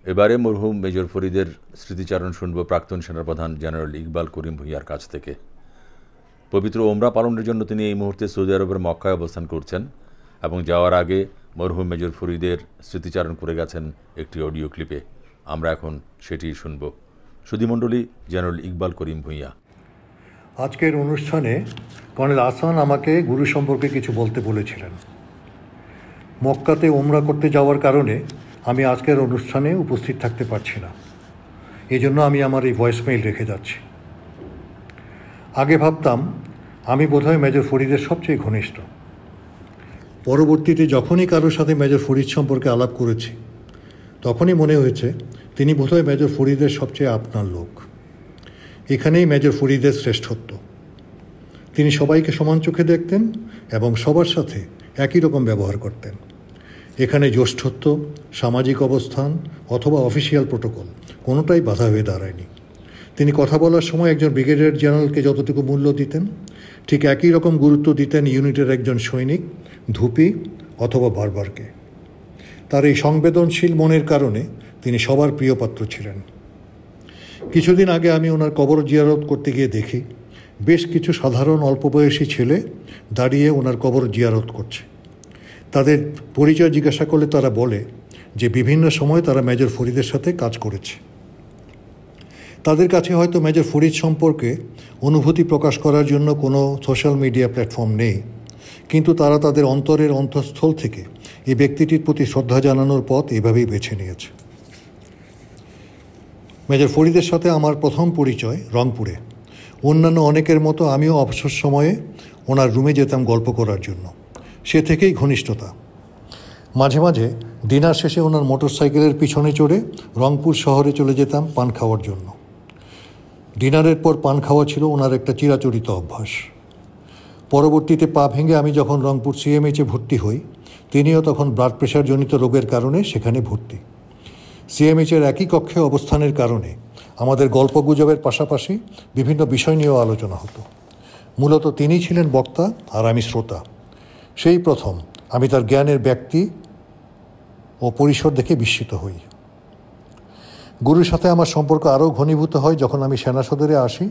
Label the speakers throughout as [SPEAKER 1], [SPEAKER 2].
[SPEAKER 1] এবারে মরহুম মেজর ফরিদের স্মৃতিচারণ শুনব প্রাক্তন সেনাপ্রধান জেনারেল ইকবাল করিম ভূঁইয়ার কাছ থেকে। পবিত্র ওমরা পালনের জন্য তিনি এই মুহূর্তে সৌদি আরবের মক্কায় অবস্থান করছেন এবং যাওয়ার আগে মরহুম মেজর ফরিদের স্মৃতিচারণ করে গেছেন একটি অডিও ক্লিপে। আমরা এখন সেটি শুনব। সুধীমণ্ডলী, জেনারেল ইকবাল করিম ভূঁইয়া।
[SPEAKER 2] আজকের অনুষ্ঠানে কর্নেল আহসান আমাকে গুরু সম্পর্কে কিছু বলতে বলেছিলেন। মক্কাতে ওমরা করতে যাওয়ার কারণে আমি আজকের অনুষ্ঠানে উপস্থিত থাকতে পারছি না, এজন্য আমি আমার এই ভয়েসমেইল রেখে যাচ্ছি। আগে ভাবতাম আমি বোধহয় মেজর ফরিদের সবচেয়ে ঘনিষ্ঠ। পরবর্তীতে যখনই কারোর সাথে মেজর ফরিদ সম্পর্কে আলাপ করেছি তখনই মনে হয়েছে তিনি বোধহয় মেজর ফরিদের সবচেয়ে আপনার লোক। এখানেই মেজর ফরিদের শ্রেষ্ঠত্ব। তিনি সবাইকে সমান চোখে দেখতেন এবং সবার সাথে একই রকম ব্যবহার করতেন। এখানে জ্যেষ্ঠত্ব, সামাজিক অবস্থান অথবা অফিসিয়াল প্রোটোকল কোনোটাই বাধা হয়ে দাঁড়ায়নি। তিনি কথা বলার সময় একজন ব্রিগেডিয়ার জেনারেলকে যতটুকু মূল্য দিতেন, ঠিক একই রকম গুরুত্ব দিতেন ইউনিটের একজন সৈনিক, ধুপি অথবা বারবারকে। তার এই সংবেদনশীল মনের কারণে তিনি সবার প্রিয় পাত্র ছিলেন। কিছুদিন আগে আমি ওনার কবর জিয়ারত করতে গিয়ে দেখি বেশ কিছু সাধারণ অল্প বয়সী ছেলে দাঁড়িয়ে ওনার কবর জিয়ারত করছে। তাদের পরিচয় জিজ্ঞাসা করলে তারা বলে যে বিভিন্ন সময় তারা মেজর ফরিদের সাথে কাজ করেছে। তাদের কাছে হয়তো মেজর ফরিদ সম্পর্কে অনুভূতি প্রকাশ করার জন্য কোনো সোশ্যাল মিডিয়া প্ল্যাটফর্ম নেই, কিন্তু তারা তাদের অন্তরের অন্তঃস্থল থেকে এই ব্যক্তিটির প্রতি শ্রদ্ধা জানানোর পথ এভাবেই বেছে নিয়েছে। মেজর ফরিদের সাথে আমার প্রথম পরিচয় রংপুরে। অন্যান্য অনেকের মতো আমিও অবসর সময়ে ওনার রুমে যেতাম গল্প করার জন্য। সে থেকেই ঘনিষ্ঠতা। মাঝে মাঝে ডিনার শেষে ওনার মোটরসাইকেলের পিছনে চড়ে রংপুর শহরে চলে যেতাম পান খাওয়ার জন্য। ডিনারের পর পান খাওয়া ছিল ওনার একটা চিরাচরিত অভ্যাস। পরবর্তীতে পা ভেঙে আমি যখন রংপুর সিএমএইচে ভর্তি হই, তিনিও তখন ব্লাড প্রেশারজনিত রোগের কারণে সেখানে ভর্তি। সিএমএইচের একই কক্ষে অবস্থানের কারণে আমাদের গল্পগুজবের পাশাপাশি বিভিন্ন বিষয় নিয়েও আলোচনা হতো। মূলত তিনিই ছিলেন বক্তা আর আমি শ্রোতা। সেই প্রথম আমি তার জ্ঞানের ব্যক্তি ও পরিসর দেখে বিস্মিত হই। গুরুর সাথে আমার সম্পর্ক আরও ঘনীভূত হয় যখন আমি সেনা সদরে আসি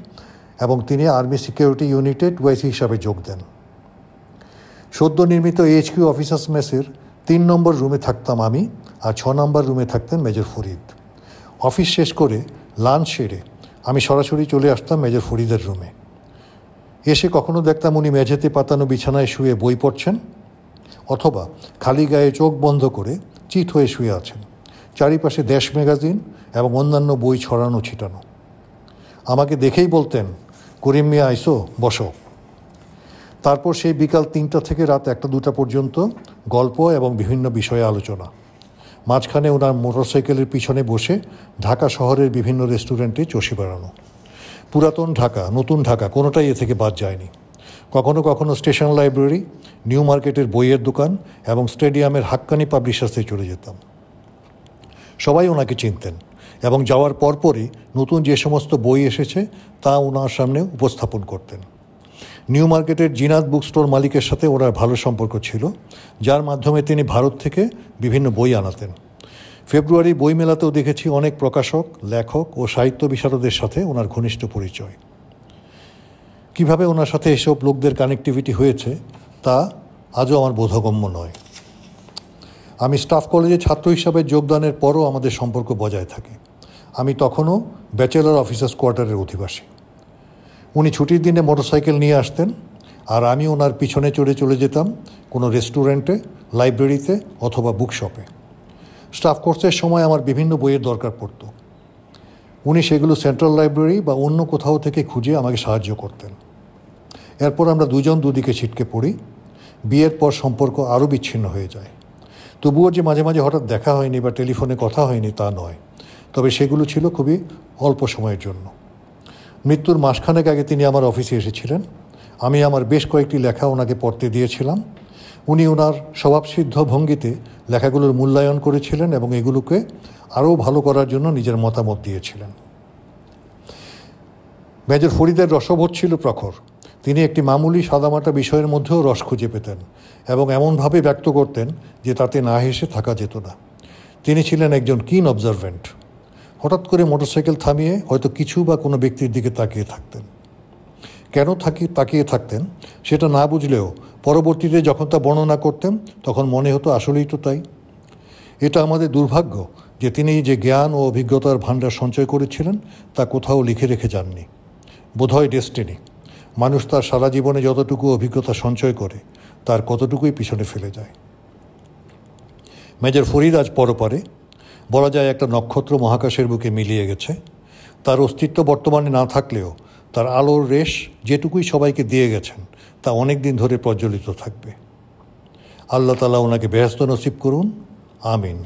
[SPEAKER 2] এবং তিনি আর্মি সিকিউরিটি ইউনিটে টুয়াইসি হিসাবে যোগ দেন। সদ্য নির্মিত এইচকিউ অফিসার্স মেসের 3 নম্বর রুমে থাকতাম আমি, আর 6 নম্বর রুমে থাকতেন মেজর ফরিদ। অফিস শেষ করে লাঞ্চ সেরে আমি সরাসরি চলে আসতাম মেজর ফরিদের রুমে। এসে কখনো দেখতাম উনি মেঝেতে পাতানো বিছানায় শুয়ে বই পড়ছেন, অথবা খালি গায়ে চোখ বন্ধ করে চিত হয়ে শুয়ে আছেন। চারিপাশে দেশ ম্যাগাজিন এবং অন্যান্য বই ছড়ানো ছিটানো। আমাকে দেখেই বলতেন, করিম মিয়া আইসো, বসো। তারপর সেই বিকাল 3টা থেকে রাত 1-2টা পর্যন্ত গল্প এবং বিভিন্ন বিষয়ে আলোচনা। মাঝখানে ওনার মোটরসাইকেলের পিছনে বসে ঢাকা শহরের বিভিন্ন রেস্টুরেন্টে চষে বেড়ানো। পুরাতন ঢাকা, নতুন ঢাকা কোনোটাই এ থেকে বাদ যায়নি। কখনো কখনো স্টেশন লাইব্রেরি, নিউ মার্কেটের বইয়ের দোকান এবং স্টেডিয়ামের হাক্কানি পাবলিশার্সে চলে যেতাম। সবাই ওনাকে চিনতেন এবং যাওয়ার পরপরই নতুন যে সমস্ত বই এসেছে তা ওনার সামনে উপস্থাপন করতেন। নিউ মার্কেটের জিনাত বুক স্টোর মালিকের সাথে ওনার ভালো সম্পর্ক ছিল, যার মাধ্যমে তিনি ভারত থেকে বিভিন্ন বই আনাতেন। ফেব্রুয়ারি বইমেলাতেও দেখেছি অনেক প্রকাশক, লেখক ও সাহিত্য বিশারদের সাথে ওনার ঘনিষ্ঠ পরিচয়। কিভাবে ওনার সাথে এসব লোকদের কানেক্টিভিটি হয়েছে তা আজও আমার বোধগম্য নয়। আমি স্টাফ কলেজে ছাত্র হিসাবে যোগদানের পরও আমাদের সম্পর্ক বজায় থাকে। আমি তখনও ব্যাচেলর অফিসার্স কোয়ার্টারের অধিবাসী। উনি ছুটির দিনে মোটরসাইকেল নিয়ে আসতেন আর আমি ওনার পিছনে চড়ে চলে যেতাম কোনো রেস্টুরেন্টে, লাইব্রেরিতে অথবা বুকশপে। স্টাফ কোর্সের সময় আমার বিভিন্ন বইয়ের দরকার পড়ত। উনি সেগুলো সেন্ট্রাল লাইব্রেরি বা অন্য কোথাও থেকে খুঁজে আমাকে সাহায্য করতেন। এরপর আমরা দুজন দুদিকে ছিটকে পড়ি। বিয়ের পর সম্পর্ক আরও বিচ্ছিন্ন হয়ে যায়। তবুও যে মাঝে মাঝে হঠাৎ দেখা হয়নি বা টেলিফোনে কথা হয়নি তা নয়, তবে সেগুলো ছিল খুবই অল্প সময়ের জন্য। মৃত্যুর মাসখানেক আগে তিনি আমার অফিসে এসেছিলেন। আমি আমার বেশ কয়েকটি লেখা ওনাকে পড়তে দিয়েছিলাম। উনি ওনার স্বভাবসিদ্ধ ভঙ্গিতে লেখাগুলোর মূল্যায়ন করেছিলেন এবং এগুলোকে আরও ভালো করার জন্য নিজের মতামত দিয়েছিলেন। মেজর ফরিদের রসবোধ ছিল প্রখর। তিনি একটি মামুলি সাদামাটা বিষয়ের মধ্যেও রস খুঁজে পেতেন এবং এমনভাবে ব্যক্ত করতেন যে তাতে না হেসে থাকা যেত না। তিনি ছিলেন একজন কিন অবজারভেন্ট। হঠাৎ করে মোটরসাইকেল থামিয়ে হয়তো কিছু বা কোনো ব্যক্তির দিকে তাকিয়ে থাকতেন। কেন তাকিয়ে থাকতেন সেটা না বুঝলেও পরবর্তীতে যখন তা বর্ণনা করতেন তখন মনে হতো আসলেই তো তাই। এটা আমাদের দুর্ভাগ্য যে তিনি যে জ্ঞান ও অভিজ্ঞতার ভাণ্ডার সঞ্চয় করেছিলেন তা কোথাও লিখে রেখে যাননি। বোধহয় ডেস্টিনি, মানুষ তার সারা জীবনে যতটুকু অভিজ্ঞতা সঞ্চয় করে তার কতটুকুই পিছনে ফেলে যায়। মেজর ফরিদ আজ পরপারে, বলা যায় একটা নক্ষত্র মহাকাশের বুকে মিলিয়ে গেছে। তার অস্তিত্ব বর্তমানে না থাকলেও তার আলোর রেশ যেটুকুই সবাইকে দিয়ে গেছেন তা অনেক দিন ধরে প্রজ্বলিত থাকবে। আল্লাহ তাআলা ওনাকে বেহেশত নসিব করুন, আমিন।